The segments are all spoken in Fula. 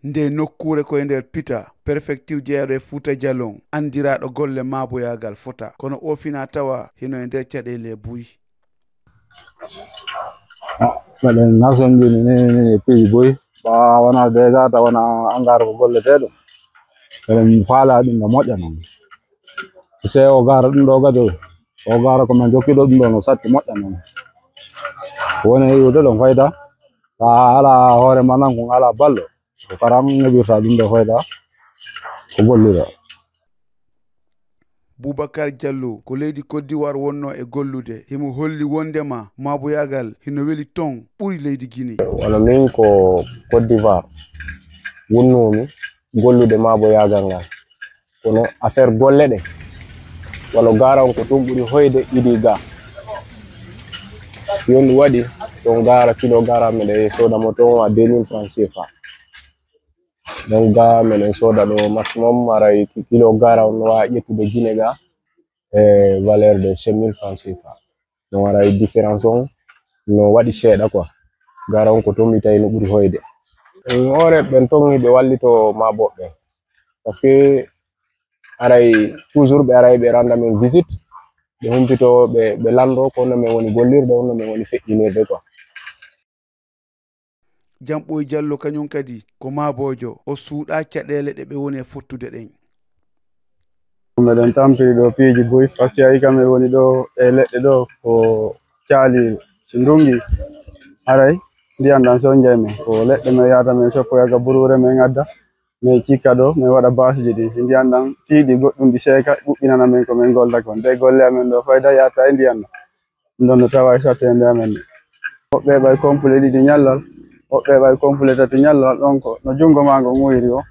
nde nokkure koye nder Pita préfecture jeeyaɗo e Fouta Djallon andiraɗo golle maaboyagal fota kono o fina tawa hino e nder caɗele buyi. Meɗen nasondini ni piiji boyi ɓa wona déjà tawana angara ko golleteɗo eɗen faala ɗum no moƴƴa noon se o gara ɗum ɗo kadi o gara komin jokkiɗo ɗum ɗo no satti moƴƴa noon woni yiwde ɗon fayda ta ala hoore manan kon ala ballo ko karam heɓirta ɗum ɗo fayda ko gollira. Boubacar Diallo ko leydi Côte d'Ivoire wonno e gollude himo holli wondema maaboyagal hino weli ton ɓuri leydi Guinée. Wala min ko Côte d'Ivoire wonnomi gollude maaboyagal ngal kono affaire golle ɗe wala garan ko tum ɓuri hoyde idi ga yoni waɗi ton gara kilo gara meɗen soda mo ton à 2000 francs CFA donc ga meɗen soda ɗo maximum aray kilo gara on wawi ƴettude Guinée ga e valeur de 5000 francs CFA donc aray différence on no waɗi seeɗa quoi gara on ko tomi tawi no ɓuri hoyde hoore ɓen ton ɓe wallito maboɓe parce que aray toujours ɓe aray ɓe randa men visite ɓe humpito ɓe lando ko no men woni gollirde on no men woni feƴƴinirde quoi. Jamɓoy Diallo kañum kadi ko maabojo o suuɗa caɗele ɗe ɓe woni e fottude ɗen. Meɗen tampiri ɗo piiji boyi par ce que ayi kam e woni ɗo e leɗɗe ɗo ko caali so ndungi aray ndiyam ɗam soñjay men ko leɗɗe men yahata men soppoyaga burure men adda min cikka ɗo min waɗa basiji ɗi si ndiyam ɗam tiiɗi goɗɗum ɗi seeka ɓuɓɓinana men ko min golda kon nde golle amen ɗo fayda yahata e ndiyam ɗam ɗum ɗon no tawa e sattede amen ɗe woɓɓe ɓay complet ɗiɗi ñallal woɓɓe ɓay complet tati ñallal ɗon ko no jungo ma ngo ŋuyiri o.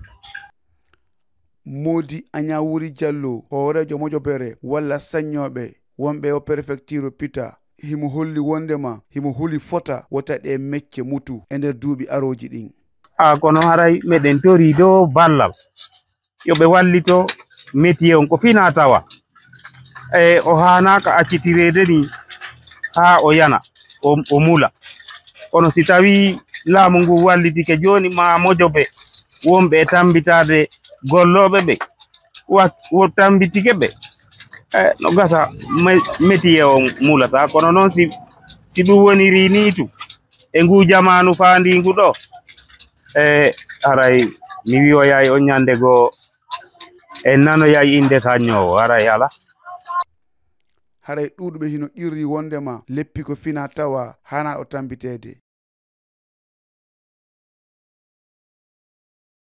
Modi Agnawuri Diallo hoorejo Mojobere walla saññoɓe wonɓe o préfecture Pita himo holli wondema himo huli fota wota ɗe mecce mutu e nder duuɓi aroji ɗin. Kono haray meɗen tori do ballal yoɓe wallito métier on ko fina tawa o hanaka accitirede ni ha o yana o mula kono si tawi laamu ngu wallitike joni ma mojoɓe wonɓe e tambitade golloɓe ɓe wo tambitike ɓe no gasa métier o mulata kono noon si ɗum woniri ni tu e ngu jamanu fandingu ɗo haray mi wiyoyay on ñande go en nanoyay inde kañowo haray ala haray ɗuɗɓe hino irri wondema leppi ko fina tawa hana o tambitede